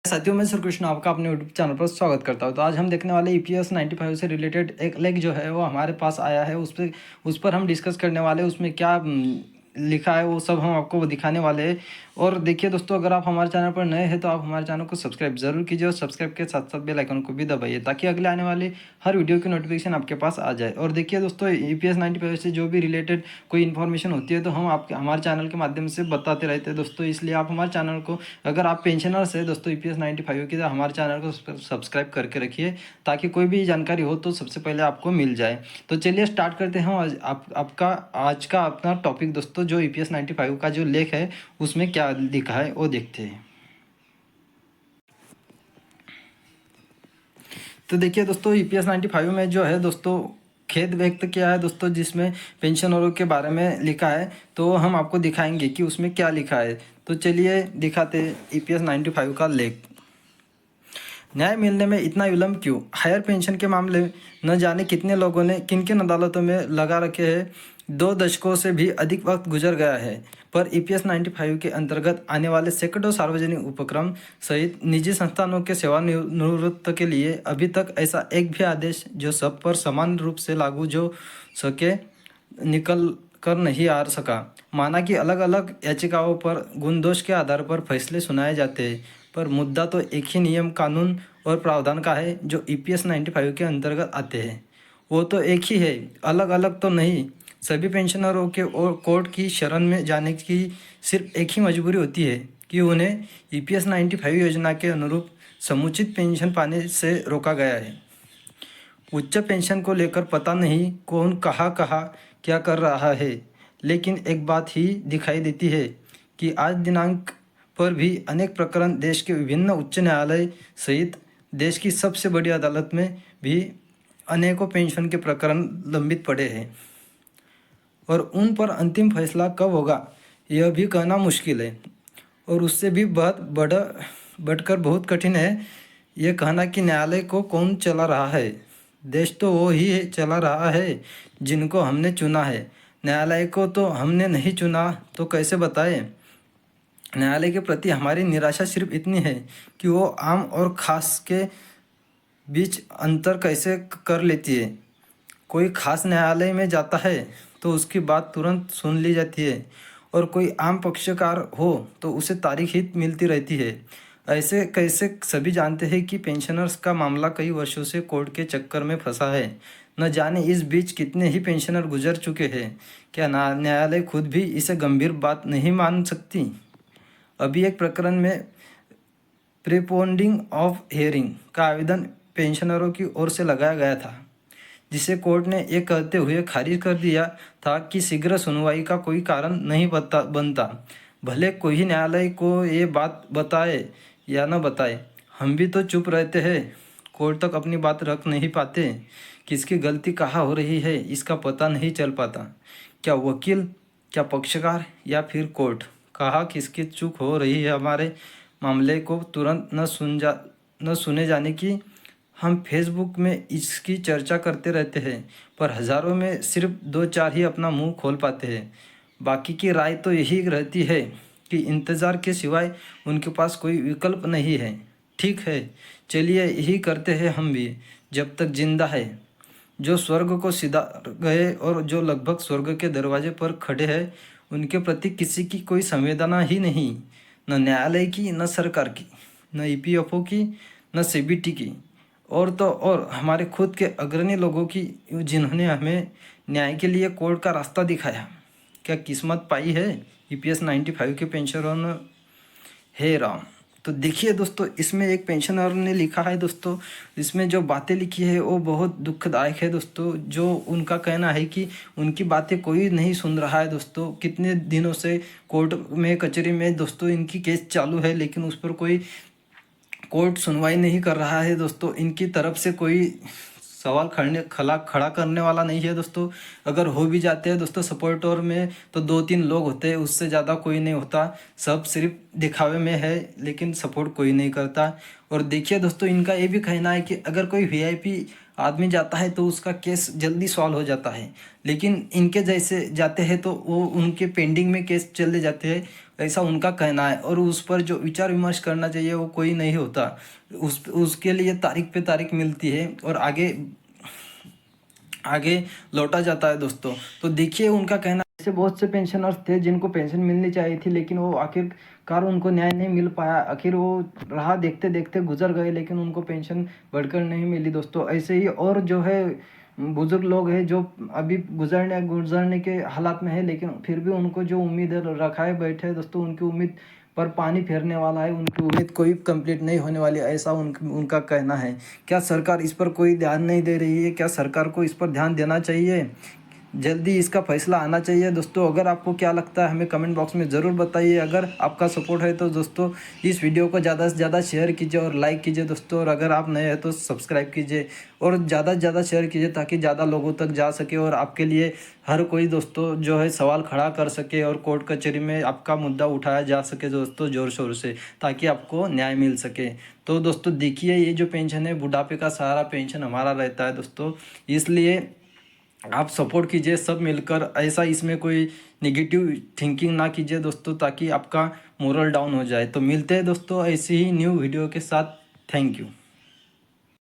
साथियों, मैं श्रीकृष्ण आपका अपने यूट्यूब चैनल पर स्वागत करता हूं। तो आज हम देखने वाले ईपीएस 95 से रिलेटेड एक लेख जो है वो हमारे पास आया है। उस पर हम डिस्कस करने वाले हैं। उसमें क्या लिखा है वो सब हम आपको दिखाने वाले हैं। और देखिए दोस्तों, अगर आप हमारे चैनल पर नए हैं तो आप हमारे चैनल को सब्सक्राइब जरूर कीजिए और सब्सक्राइब के साथ साथ बेल आइकन को भी दबाइए ताकि अगले आने वाली हर वीडियो की नोटिफिकेशन आपके पास आ जाए। और देखिए दोस्तों, ईपीएस 95 से जो भी रिलेटेड कोई इन्फॉर्मेशन होती है तो हम आपके हमारे चैनल के माध्यम से बताते रहते हैं दोस्तों। इसलिए आप हमारे चैनल को, अगर आप पेंशनर्स है दोस्तों ईपीएस 95 की, तो हमारे चैनल को सब्सक्राइब करके रखिए ताकि कोई भी जानकारी हो तो सबसे पहले आपको मिल जाए। तो चलिए स्टार्ट करते हैं आपका आज का अपना टॉपिक दोस्तों। जो ईपीएस 95 का जो लेख है उसमें क्या लिखा है वो देखते हैं। तो देखिए दोस्तों, ईपीएस 95 में जो है दोस्तों खेद व्यक्त किया है दोस्तों, जिसमें पेंशनरों के बारे में लिखा है। तो हम आपको दिखाएंगे कि उसमें क्या लिखा है। तो चलिए दिखाते हैं ईपीएस 95 का लेख। न्याय मिलने में इतना विलंब क्यों? हायर पेंशन के मामले न जाने कितने लोगों ने किन किन अदालतों में लगा रखे हैं। 2 दशकों से भी अधिक वक्त गुजर गया है, पर ईपीएस 95 के अंतर्गत आने वाले सैकड़ों सार्वजनिक उपक्रम सहित निजी संस्थानों के सेवानिवृत्त के लिए अभी तक ऐसा एक भी आदेश जो सब पर समान रूप से लागू जो सके निकल कर नहीं आ सका। माना कि अलग अलग याचिकाओं पर गुण दोष के आधार पर फैसले सुनाए जाते हैं, पर मुद्दा तो एक ही नियम, कानून और प्रावधान का है जो ईपीएस 95 के अंतर्गत आते हैं। वो तो एक ही है, अलग अलग तो नहीं। सभी पेंशनरों के और कोर्ट की शरण में जाने की सिर्फ एक ही मजबूरी होती है कि उन्हें ईपीएस 95 योजना के अनुरूप समुचित पेंशन पाने से रोका गया है। उच्च पेंशन को लेकर पता नहीं कौन कहाँ कहाँ क्या कर रहा है, लेकिन एक बात ही दिखाई देती है कि आज दिनांक पर भी अनेक प्रकरण देश के विभिन्न उच्च न्यायालय सहित देश की सबसे बड़ी अदालत में भी अनेकों पेंशन के प्रकरण लंबित पड़े हैं और उन पर अंतिम फैसला कब होगा यह भी कहना मुश्किल है। और उससे भी बढ़कर बहुत कठिन है यह कहना कि न्यायालय को कौन चला रहा है। देश तो वो ही चला रहा है जिनको हमने चुना है। न्यायालय को तो हमने नहीं चुना, तो कैसे बताएं? न्यायालय के प्रति हमारी निराशा सिर्फ इतनी है कि वो आम और खास के बीच अंतर कैसे कर लेती है। कोई खास न्यायालय में जाता है तो उसकी बात तुरंत सुन ली जाती है, और कोई आम पक्षकार हो तो उसे तारीख ही मिलती रहती है। ऐसे कैसे सभी जानते हैं कि पेंशनर्स का मामला कई वर्षों से कोर्ट के चक्कर में फंसा है। न जाने इस बीच कितने ही पेंशनर गुजर चुके हैं। क्या न्यायालय खुद भी इसे गंभीर बात नहीं मान सकती? अभी एक प्रकरण में प्रीपोंडिंग ऑफ हियरिंग का आवेदन पेंशनरों की ओर से लगाया गया था, जिसे कोर्ट ने ये कहते हुए खारिज कर दिया था कि शीघ्र सुनवाई का कोई कारण नहीं बनता, भले कोई न्यायालय को ये बात बताए या न बताए। हम भी तो चुप रहते हैं, कोर्ट तक अपनी बात रख नहीं पाते। किसकी गलती कहाँ हो रही है इसका पता नहीं चल पाता। क्या वकील, क्या पक्षकार या फिर कोर्ट? कहाँ किसकी चूक हो रही है? हमारे मामले को तुरंत न सुने जाने की हम फेसबुक में इसकी चर्चा करते रहते हैं, पर हज़ारों में सिर्फ 2-4 ही अपना मुंह खोल पाते हैं। बाकी की राय तो यही रहती है कि इंतज़ार के सिवाय उनके पास कोई विकल्प नहीं है। ठीक है, चलिए यही करते हैं हम भी, जब तक जिंदा है। जो स्वर्ग को सिधार गए और जो लगभग स्वर्ग के दरवाजे पर खड़े हैं, उनके प्रति किसी की कोई संवेदना ही नहीं, न न्यायालय की, न सरकार की, न ईपीएफओ की, न सीबीटी की, और तो और हमारे खुद के अग्रणी लोगों की, जिन्होंने हमें न्याय के लिए कोर्ट का रास्ता दिखाया। क्या किस्मत पाई है ईपीएस 95 के पेंशनरों ने? हे राम। तो देखिए दोस्तों, इसमें एक पेंशनर ने लिखा है दोस्तों, इसमें जो बातें लिखी है वो बहुत दुखदायक है दोस्तों। जो उनका कहना है कि उनकी बातें कोई नहीं सुन रहा है दोस्तों। कितने दिनों से कोर्ट में, कचहरी में दोस्तों इनकी केस चालू है, लेकिन उस पर कोई कोर्ट सुनवाई नहीं कर रहा है दोस्तों। इनकी तरफ से कोई सवाल खड़ा करने वाला नहीं है दोस्तों। अगर हो भी जाते हैं दोस्तों सपोर्टर में तो 2-3 लोग होते हैं, उससे ज़्यादा कोई नहीं होता। सब सिर्फ दिखावे में है, लेकिन सपोर्ट कोई नहीं करता। और देखिए दोस्तों, इनका ये भी कहना है कि अगर कोई वीआईपी आदमी जाता है तो उसका केस जल्दी सॉल्व हो जाता है, लेकिन इनके जैसे जाते हैं तो वो उनके पेंडिंग में केस चले जाते हैं, ऐसा उनका कहना है। और उस पर जो विचार विमर्श करना चाहिए वो कोई नहीं होता, उसके लिए तारीख पे तारीख मिलती है और आगे आगे लौटा जाता है दोस्तों। तो देखिए उनका कहना, ऐसे बहुत से पेंशनर्स थे जिनको पेंशन मिलनी चाहिए थी, लेकिन वो आखिरकार उनको न्याय नहीं मिल पाया, आखिर वो राह देखते देखते गुजर गए, लेकिन उनको पेंशन बढ़कर नहीं मिली दोस्तों। ऐसे ही और जो है बुजुर्ग लोग हैं जो अभी गुजरने के हालात में है, लेकिन फिर भी उनको जो उम्मीद रखाए बैठे हैं दोस्तों, उनकी उम्मीद पर पानी फेरने वाला है, उनकी उम्मीद कोई कंप्लीट नहीं होने वाली, ऐसा उनका कहना है। क्या सरकार इस पर कोई ध्यान नहीं दे रही है? क्या सरकार को इस पर ध्यान देना चाहिए? जल्दी इसका फैसला आना चाहिए दोस्तों। अगर आपको क्या लगता है हमें कमेंट बॉक्स में ज़रूर बताइए। अगर आपका सपोर्ट है तो दोस्तों इस वीडियो को ज़्यादा से ज़्यादा शेयर कीजिए और लाइक कीजिए दोस्तों। और अगर आप नए हैं तो सब्सक्राइब कीजिए और ज़्यादा से ज़्यादा शेयर कीजिए ताकि ज़्यादा लोगों तक जा सके और आपके लिए हर कोई दोस्तों जो है सवाल खड़ा कर सके और कोर्ट कचहरी में आपका मुद्दा उठाया जा सके दोस्तों ज़ोर शोर से, ताकि आपको न्याय मिल सके। तो दोस्तों देखिए, ये जो पेंशन है बुढ़ापे का सारा पेंशन हमारा रहता है दोस्तों, इसलिए आप सपोर्ट कीजिए सब मिलकर। ऐसा इसमें कोई नेगेटिव थिंकिंग ना कीजिए दोस्तों, ताकि आपका मोरल डाउन हो जाए। तो मिलते हैं दोस्तों ऐसी ही न्यू वीडियो के साथ। Thank you.